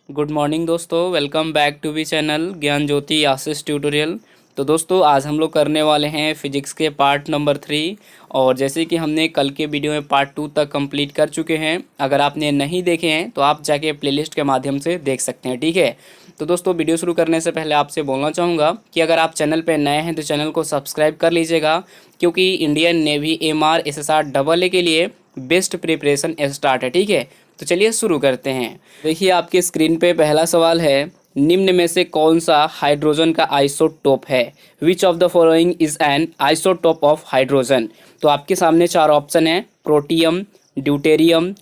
Good morning दोस्तों, welcome back to V channel Gyan Jyoti Ashish tutorial. तो दोस्तों आज हम लोग करने वाले हैं फिजिक्स के पार्ट नंबर 3। और जैसे कि हमने कल के वीडियो में पार्ट 2 तक कंप्लीट कर चुके हैं। अगर आपने नहीं देखे हैं तो आप जाके प्लेलिस्ट के माध्यम से देख सकते हैं, ठीक है। तो दोस्तों वीडियो शुरू करने से पहले आपसे बोलना चाहूँगा कि अगर आप चैनल पर नए हैं तो चैनल को सब्सक्राइब कर लीजिएगा, क्योंकि Indian navy MR SSR AA के लिए बेस्ट प्रिपरेशन स्टार्ट है, ठीक है। तो चलिए शुरू करते हैं। देखिए आपके स्क्रीन पे पहला सवाल है, निम्न में से कौन सा हाइड्रोजन का आइसोटोप है। Which of the following is an isotope of hydrogen. तो आपके सामने चार ऑप्शन है, प्रोटियम, ड्यूटेरियम,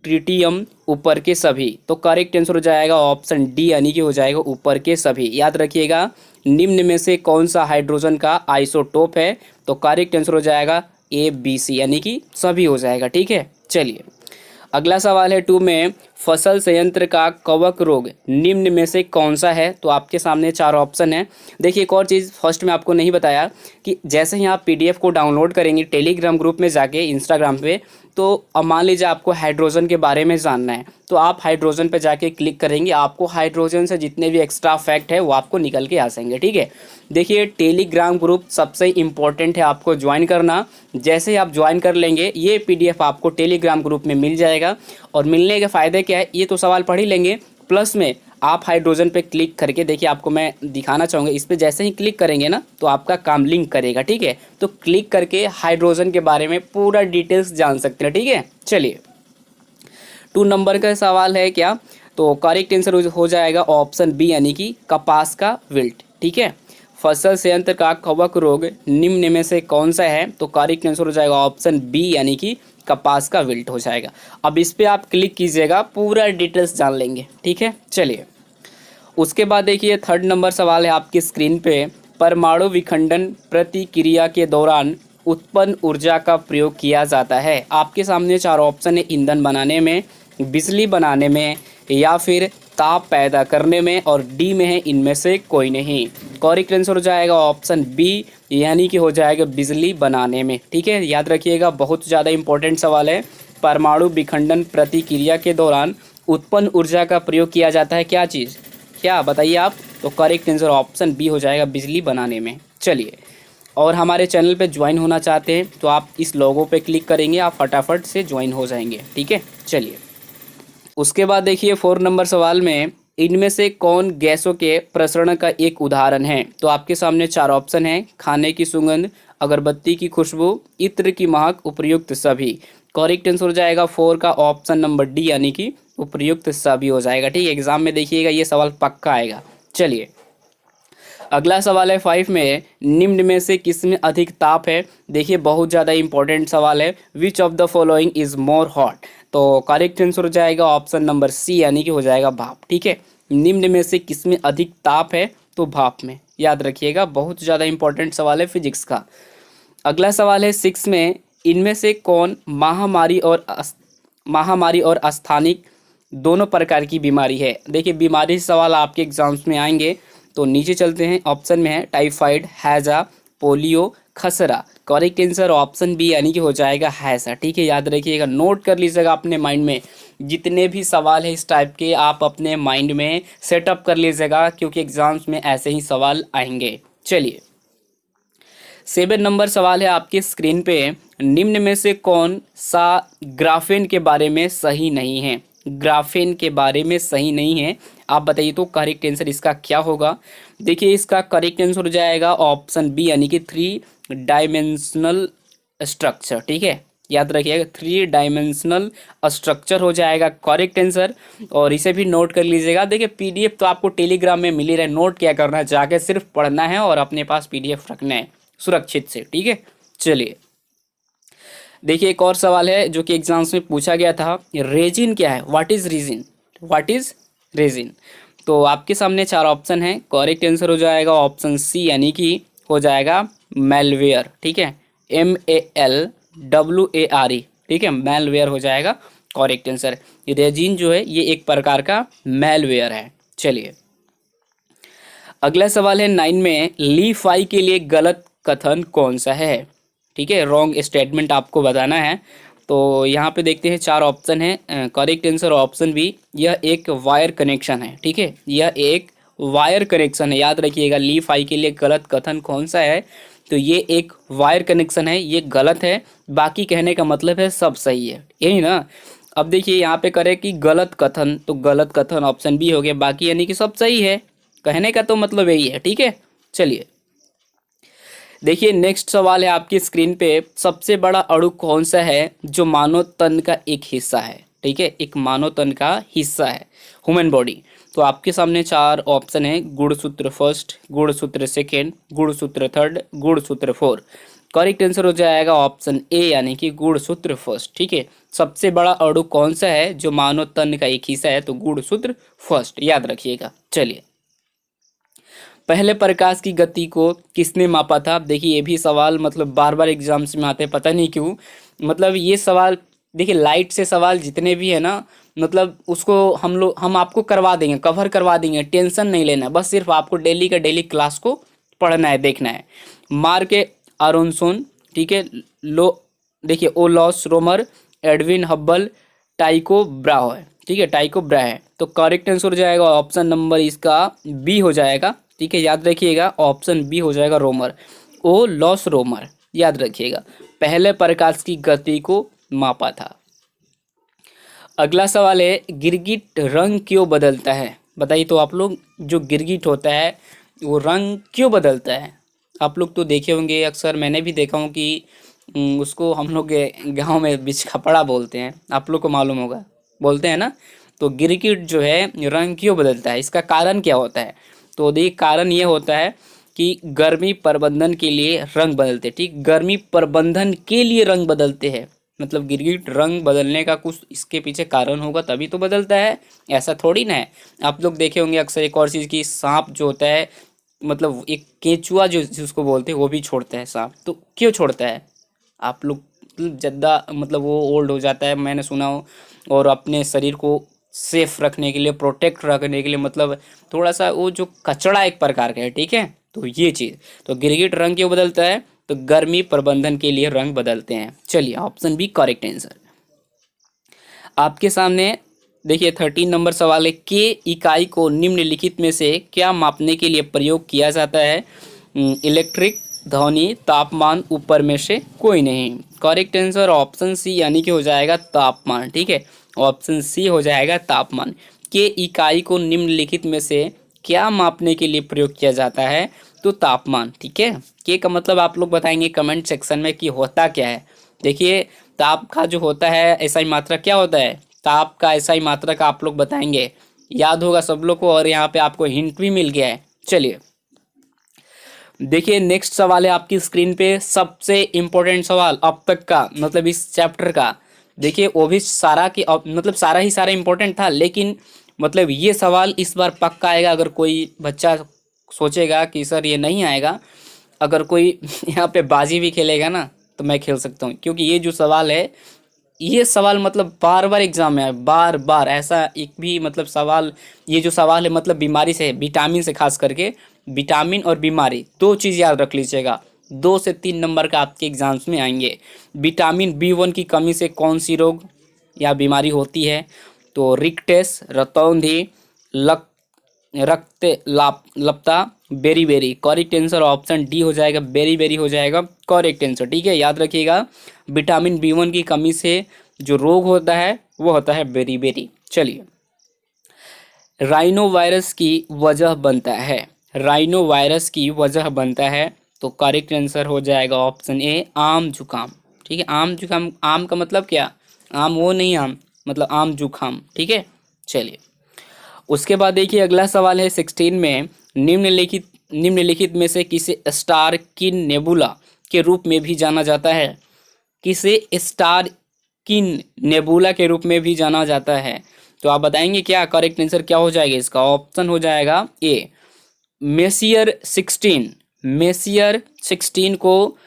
ट्रिटियम, ऊपर के सभी। तो करेक्ट आंसर हो जाएगा ऑप्शन डी, यानी कि हो जाएगा ऊपर के सभी। याद रखिएगा, निम्न में से कौन सा हाइड्रोजन का आइसोटोप है। तो करेक्ट आंसर हो जाएगा ABC, यानी कि सभी हो जाएगा, ठीक है। चलिए अगला सवाल है 2 में, फसल संयंत्र का कवक रोग निम्न में से कौन सा है। तो आपके सामने चार ऑप्शन है। देखिए एक और चीज़ फर्स्ट में आपको नहीं बताया कि जैसे ही आप PDF को डाउनलोड करेंगे टेलीग्राम ग्रुप में जाके इंस्टाग्राम पे, तो अब मान लीजिए आपको हाइड्रोजन के बारे में जानना है, तो आप हाइड्रोजन पे जाके क्लिक करेंगे, आपको हाइड्रोजन से जितने भी एक्स्ट्रा फैक्ट है वो आपको निकल के आ जाएंगे, ठीक है। देखिए टेलीग्राम ग्रुप सबसे इम्पोर्टेंट है आपको ज्वाइन करना। जैसे ही आप ज्वाइन कर लेंगे ये PDF आपको टेलीग्राम ग्रुप में मिल जाएगा। और मिलने के फ़ायदे क्या है, ये तो सवाल पढ़ ही लेंगे, प्लस में आप हाइड्रोजन पे क्लिक करके देखिए, आपको मैं दिखाना चाहूँगा। इस पर जैसे ही क्लिक करेंगे ना तो आपका काम लिंक करेगा, ठीक है। तो क्लिक करके हाइड्रोजन के बारे में पूरा डिटेल्स जान सकते हैं, ठीक है। चलिए 2 नंबर का सवाल है क्या, तो करेक्ट आंसर हो जाएगा ऑप्शन बी, यानी कि कपास का विल्ट, ठीक है। फसल संयंत्र का कवक रोग निम्न में से कौन सा है। तो करेक्ट आंसर हो जाएगा ऑप्शन बी, यानी कि कपास का विल्ट हो जाएगा। अब इस पे आप क्लिक कीजिएगा, पूरा डिटेल्स जान लेंगे, ठीक है। चलिए उसके बाद देखिए 3rd नंबर सवाल है आपकी स्क्रीन पे, परमाणु विखंडन प्रतिक्रिया के दौरान उत्पन्न ऊर्जा का प्रयोग किया जाता है। आपके सामने चार ऑप्शन है, ईंधन बनाने में, बिजली बनाने में, या फिर ताप पैदा करने में, और डी में है इनमें से कोई नहीं। करेक्ट आंसर हो जाएगा ऑप्शन बी, यानी कि हो जाएगा बिजली बनाने में, ठीक है। याद रखिएगा बहुत ज़्यादा इंपॉर्टेंट सवाल है। परमाणु विखंडन प्रतिक्रिया के दौरान उत्पन्न ऊर्जा का प्रयोग किया जाता है, क्या चीज़, क्या बताइए आप। तो करेक्ट आंसर ऑप्शन बी हो जाएगा, बिजली बनाने में। चलिए और हमारे चैनल पे ज्वाइन होना चाहते हैं तो आप इस लोगो पे क्लिक करेंगे, आप फटाफट से ज्वाइन हो जाएंगे, ठीक है। चलिए उसके बाद देखिए 4 नंबर सवाल में, इनमें से कौन गैसों के प्रसरण का एक उदाहरण है। तो आपके सामने चार ऑप्शन है, खाने की सुगंध, अगरबत्ती की खुशबू, इत्र की महक, उपयुक्त सभी। करेक्ट आंसर हो जाएगा 4 का ऑप्शन नंबर डी, यानी कि उपयुक्त सभी हो जाएगा, ठीक है। एग्जाम में देखिएगा ये सवाल पक्का आएगा। चलिए अगला सवाल है 5 में, निम्न में से किसमें अधिक ताप है। देखिए बहुत ज़्यादा इंपॉर्टेंट सवाल है, which of the following is more hot. तो करेक्ट आंसर हो जाएगा ऑप्शन नंबर सी, यानी कि हो जाएगा भाप, ठीक है। निम्न में से किसमें अधिक ताप है, तो भाप में। याद रखिएगा बहुत ज़्यादा इंपॉर्टेंट सवाल है फिजिक्स का। अगला सवाल है 6 में, इनमें से कौन महामारी और स्थानिक दोनों प्रकार की बीमारी है। देखिए बीमारी से सवाल आपके एग्जाम्स में आएंगे, तो नीचे चलते हैं। ऑप्शन में है टाइफाइड, हैजा, पोलियो, खसरा। करेक्ट आंसर ऑप्शन बी, यानी कि हो जाएगा हैजा, ठीक है। याद रखिएगा, नोट कर लीजिएगा अपने माइंड में, जितने भी सवाल है इस टाइप के आप अपने माइंड में सेटअप कर लीजिएगा, क्योंकि एग्जाम्स में ऐसे ही सवाल आएंगे। चलिए 7 नंबर सवाल है आपकी स्क्रीन पे, निम्न में से कौन सा ग्राफेन के बारे में सही नहीं है। ग्राफेन के बारे में सही नहीं है, आप बताइए तो करेक्ट आंसर इसका क्या होगा। देखिए इसका करेक्ट आंसर हो जाएगा ऑप्शन बी, यानी कि 3 डायमेंशनल स्ट्रक्चर, ठीक है। याद रखिएगा 3 डायमेंशनल स्ट्रक्चर हो जाएगा करेक्ट आंसर। और इसे भी नोट कर लीजिएगा। देखिए PDF तो आपको टेलीग्राम में मिल ही रहा है, नोट क्या करना है, जाके सिर्फ पढ़ना है और अपने पास PDF रखना है सुरक्षित से, ठीक है। चलिए देखिए एक और सवाल है जो कि एग्जाम्स में पूछा गया था, रेजिन क्या है, what is resin, what is resin. तो आपके सामने चार ऑप्शन है, करेक्ट आंसर हो जाएगा ऑप्शन सी, यानी कि हो जाएगा मेलवेयर, ठीक है। MALWARE, ठीक है, मेलवेयर हो जाएगा करेक्ट आंसर। रेजिन जो है ये एक प्रकार का मेलवेयर है। चलिए अगला सवाल है 9 में, ली5 के लिए गलत कथन कौन सा है, ठीक है। रॉन्ग स्टेटमेंट आपको बताना है। तो यहाँ पे देखते हैं 4 ऑप्शन है। करेक्ट आंसर ऑप्शन बी, यह एक वायर कनेक्शन है। ठीक है, यह एक वायर कनेक्शन है, याद रखिएगा। लीफ आई के लिए गलत कथन कौन सा है, तो ये एक वायर कनेक्शन है, ये गलत है। बाकी कहने का मतलब है सब सही है, यही ना। अब देखिए यहाँ पे करे कि गलत कथन, तो गलत कथन ऑप्शन बी हो गया, बाकी यानी कि सब सही है। कहने का तो मतलब यही है। ठीक है, चलिए देखिए नेक्स्ट सवाल है आपकी स्क्रीन पे। सबसे बड़ा अणु कौन सा है जो मानव तन का एक हिस्सा है। ठीक है, एक मानव तन का हिस्सा है, ह्यूमन बॉडी। तो आपके सामने 4 ऑप्शन है, गुणसूत्र फर्स्ट, गुणसूत्र सेकेंड, गुणसूत्र थर्ड, गुणसूत्र फोर। करेक्ट आंसर हो जाएगा ऑप्शन ए यानी कि गुणसूत्र फर्स्ट। ठीक है, सबसे बड़ा अणु कौन सा है जो मानव तन का एक हिस्सा है, तो गुणसूत्र फर्स्ट, याद रखिएगा। चलिए, पहले प्रकाश की गति को किसने मापा था। देखिए ये भी सवाल मतलब बार बार एग्जाम्स में आते हैं, पता नहीं क्यों। मतलब ये सवाल देखिए, लाइट से सवाल जितने भी है ना, मतलब उसको हम आपको करवा देंगे, कवर करवा देंगे, टेंशन नहीं लेना। बस सिर्फ आपको डेली का डेली क्लास को पढ़ना है, देखना है। मार्क आरोनसोन, ठीक है, लो देखिए ओलॉस रोमर, एडविन हब्बल, टाइको ब्राहो है। ठीक है, टाइको ब्रा है। तो करेक्ट आंसर हो जाएगा ऑप्शन नंबर इसका बी हो जाएगा। ठीक है, याद रखिएगा ऑप्शन बी हो जाएगा रोमर, ओ लॉस रोमर, याद रखिएगा। पहले प्रकाश की गति को मापा था। अगला सवाल है, गिरगिट रंग क्यों बदलता है। बताइए तो आप लोग, जो गिरगिट होता है वो रंग क्यों बदलता है। आप लोग तो देखे होंगे, अक्सर मैंने भी देखा हूँ कि उसको हम लोग गाँव में बिच खपड़ा बोलते हैं, आप लोग को मालूम होगा, बोलते हैं ना। तो गिरगिट जो है रंग क्यों बदलता है, इसका कारण क्या होता है। तो देखिए कारण ये होता है कि गर्मी प्रबंधन के लिए रंग बदलते। ठीक, गर्मी प्रबंधन के लिए रंग बदलते हैं। मतलब गिरगिट रंग बदलने का कुछ इसके पीछे कारण होगा तभी तो बदलता है, ऐसा थोड़ी ना है। आप लोग देखे होंगे अक्सर एक और चीज़ की, सांप जो होता है, मतलब एक केंचुआ जो जिसको बोलते हैं वो भी छोड़ता है सांप। तो क्यों छोड़ता है, आप लोग ज़्यादा मतलब वो ओल्ड हो जाता है, मैंने सुना हो, और अपने शरीर को सेफ रखने के लिए, प्रोटेक्ट रखने के लिए, मतलब थोड़ा सा वो जो कचड़ा एक प्रकार का है। ठीक है, तो ये चीज़, तो गिरगिट रंग क्यों बदलता है, तो गर्मी प्रबंधन के लिए रंग बदलते हैं। चलिए ऑप्शन बी करेक्ट आंसर। आपके सामने देखिए 13 नंबर सवाल है, के इकाई को निम्नलिखित में से क्या मापने के लिए प्रयोग किया जाता है। इलेक्ट्रिक, ध्वनि, तापमान, ऊपर में से कोई नहीं। करेक्ट आंसर ऑप्शन सी यानी कि हो जाएगा तापमान। ठीक है, ऑप्शन सी हो जाएगा तापमान। के इकाई को निम्नलिखित में से क्या मापने के लिए प्रयोग किया जाता है, तो तापमान। ठीक है, के का मतलब आप लोग बताएंगे कमेंट सेक्शन में कि होता क्या है। देखिए ताप का जो होता है ऐसा ही मात्रा क्या होता है, ताप का ऐसा ही मात्रा का आप लोग बताएंगे, याद होगा सब लोग को, और यहाँ पे आपको हिंट भी मिल गया है। चलिए देखिए नेक्स्ट सवाल है आपकी स्क्रीन पे, सबसे इम्पोर्टेंट सवाल अब तक का, मतलब इस चैप्टर का। देखिए वो भी सारा की मतलब सारा ही सारा इम्पोर्टेंट था, लेकिन मतलब ये सवाल इस बार पक्का आएगा। अगर कोई बच्चा सोचेगा कि सर ये नहीं आएगा, अगर कोई यहाँ पे बाजी भी खेलेगा ना, तो मैं खेल सकता हूँ, क्योंकि ये जो सवाल है, ये सवाल मतलब बार बार एग्जाम में है, बार बार ऐसा एक भी मतलब सवाल, ये जो सवाल है मतलब बीमारी से, विटामिन से, खास करके विटामिन और बीमारी, दो चीज़ याद रख लीजिएगा। 2 से 3 नंबर का आपके एग्जाम्स में आएंगे। विटामिन B1 की कमी से कौन सी रोग या बीमारी होती है, तो रिकटेस, रतौंधी, लक रक्त लपता, beriberi. Correct answer option D हो जाएगा, बेरी बेरी हो जाएगा करेक्ट आंसर। ठीक है, याद रखिएगा विटामिन B1 की कमी से जो रोग होता है वो होता है बेरी बेरी। चलिए, राइनो वायरस की वजह बनता है, राइनो वायरस की वजह बनता है, तो करेक्ट आंसर हो जाएगा ऑप्शन ए आम जुकाम। ठीक है, आम जुकाम, आम का मतलब क्या, आम वो नहीं, आम मतलब आम जुकाम। ठीक है, चलिए उसके बाद देखिए अगला सवाल है 16 में, निम्नलिखित में से किसे स्टार किन नेबुला के रूप में भी जाना जाता है। किसे स्टार किन नेबुला के रूप में भी जाना जाता है, तो आप बताएंगे क्या करेक्ट आंसर क्या हो जाएगा इसका। ऑप्शन हो जाएगा ए मेसियर 16। मेसियर 16 को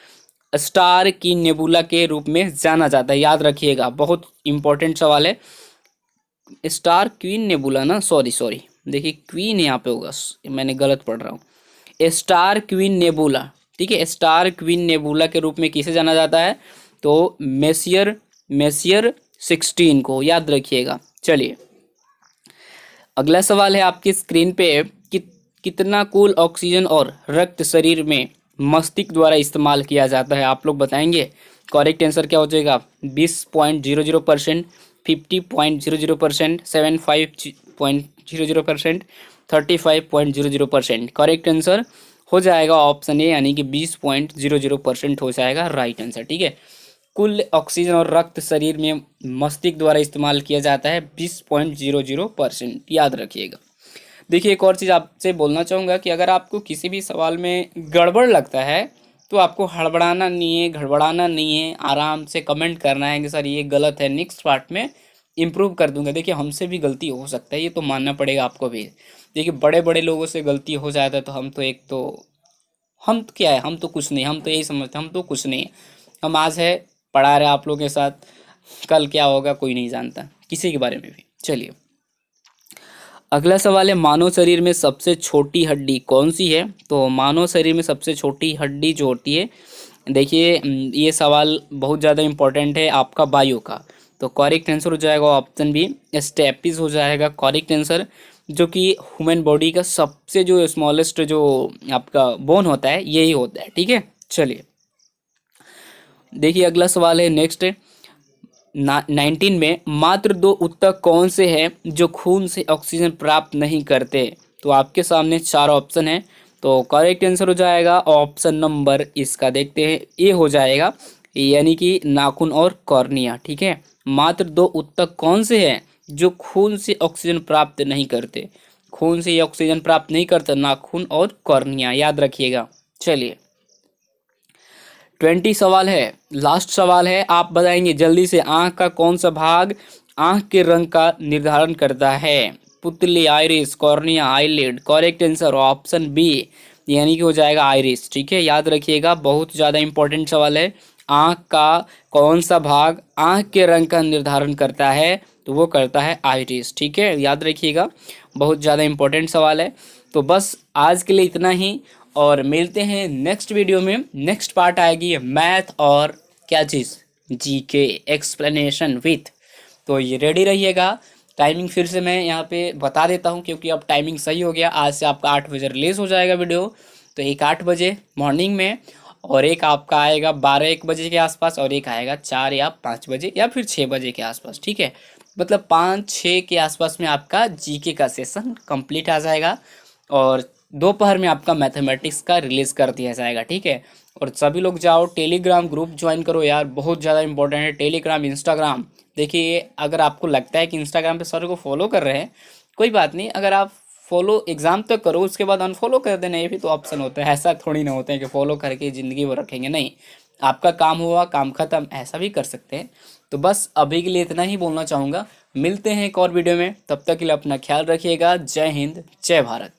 स्टार की नेबुला के रूप में जाना जाता है, याद रखिएगा, बहुत इंपॉर्टेंट सवाल है। स्टार क्वीन नेबुला ना, सॉरी देखिए क्वीन यहाँ पे होगा, मैंने गलत पढ़ रहा हूँ। स्टार क्वीन नेबुला, ठीक है, स्टार क्वीन नेबुला के रूप में किसे जाना जाता है, तो मेसियर मेसियर 16 को, याद रखिएगा। चलिए अगला सवाल है आपकी स्क्रीन पे कि कितना कुल ऑक्सीजन और रक्त शरीर में मस्तिष्क द्वारा इस्तेमाल किया जाता है, आप लोग बताएंगे। करेक्ट आंसर क्या हो जाएगा? 20.00%, 50.00%, 75.00%, 35.00%। करेक्ट आंसर हो जाएगा ऑप्शन ए यानी कि 20.00% हो जाएगा राइट आंसर। ठीक है, कुल ऑक्सीजन और रक्त शरीर में मस्तिष्क द्वारा इस्तेमाल किया जाता है 20.00%, याद रखिएगा। देखिए एक और चीज़ आपसे बोलना चाहूँगा कि अगर आपको किसी भी सवाल में गड़बड़ लगता है तो आपको हड़बड़ाना नहीं है, घड़बड़ाना नहीं है, आराम से कमेंट करना है कि सर ये गलत है, नेक्स्ट पार्ट में इम्प्रूव कर दूंगा। देखिए हमसे भी गलती हो सकता है, ये तो मानना पड़ेगा आपको भी। देखिए बड़े बड़े लोगों से गलती हो जाता है तो हम तो हम तो क्या है, हम तो कुछ नहीं, हम तो यही समझते हम तो कुछ नहीं। हम आज है पढ़ा रहे आप लोगों के साथ, कल क्या होगा कोई नहीं जानता किसी के बारे में भी। चलिए अगला सवाल है मानव शरीर में सबसे छोटी हड्डी कौन सी है? तो मानव शरीर में सबसे छोटी हड्डी जो होती है, देखिए ये सवाल बहुत ज़्यादा इम्पोर्टेंट है आपका बायो का। तो करेक्ट आंसर हो जाएगा ऑप्शन बी, स्टेपिस हो जाएगा करेक्ट आंसर, जो कि ह्यूमन बॉडी का सबसे जो स्मॉलेस्ट जो आपका बोन होता है यही होता है। ठीक है, चलिए देखिए अगला सवाल है नेक्स्ट 19 में मात्र दो उत्तक कौन से हैं जो खून से ऑक्सीजन प्राप्त नहीं करते? तो आपके सामने चार ऑप्शन है, तो करेक्ट आंसर हो जाएगा ऑप्शन नंबर इसका देखते हैं, ए हो जाएगा यानी कि नाखून और कॉर्निया। ठीक है, मात्र दो उत्तक कौन से हैं जो खून से ऑक्सीजन प्राप्त नहीं करते? खून से ऑक्सीजन प्राप्त नहीं करते, नाखून और कॉर्निया, याद रखिएगा। चलिए 20 सवाल है, लास्ट सवाल है, आप बताएंगे जल्दी से। आंख का कौन सा भाग आंख के रंग का निर्धारण करता है? पुतली, iris, cornea, eyelid. Correct answer option B यानी कि हो जाएगा आइरिस। ठीक है, याद रखिएगा, बहुत ज़्यादा इंपॉर्टेंट सवाल है। आंख का कौन सा भाग आंख के रंग का निर्धारण करता है? तो वो करता है आइरिस। ठीक है, याद रखिएगा, बहुत ज़्यादा इंपॉर्टेंट सवाल है। तो बस आज के लिए इतना ही, और मिलते हैं नेक्स्ट वीडियो में। नेक्स्ट पार्ट आएगी मैथ और क्या चीज़, जीके एक्सप्लेनेशन विथ। तो ये रेडी रहिएगा। टाइमिंग फिर से मैं यहाँ पे बता देता हूँ क्योंकि अब टाइमिंग सही हो गया। आज से आपका 8 बजे रिलीज़ हो जाएगा वीडियो। तो एक 8 बजे मॉर्निंग में, और एक आपका आएगा 12-1 बजे के आसपास, और एक आएगा 4 या 5 बजे या फिर 6 बजे के आसपास। ठीक है, मतलब 5-6 के आसपास में आपका जीके का सेशन कंप्लीट आ जाएगा, और दोपहर में आपका मैथमेटिक्स का रिलीज़ कर दिया जाएगा। ठीक है, और सभी लोग जाओ टेलीग्राम ग्रुप ज्वाइन करो यार, बहुत ज़्यादा इंपॉर्टेंट है टेलीग्राम, इंस्टाग्राम। देखिए अगर आपको लगता है कि इंस्टाग्राम पे सर को फॉलो कर रहे हैं, कोई बात नहीं, अगर आप फॉलो एग्ज़ाम तक करो उसके बाद अनफॉलो कर देना, ये भी तो ऑप्शन होता है। ऐसा थोड़ी ना होता है कि फॉलो करके ज़िंदगी भर रखेंगे, नहीं, आपका काम हुआ काम ख़त्म, ऐसा भी कर सकते हैं। तो बस अभी के लिए इतना ही बोलना चाहूँगा। मिलते हैं एक और वीडियो में, तब तक के लिए अपना ख्याल रखिएगा। जय हिंद, जय भारत।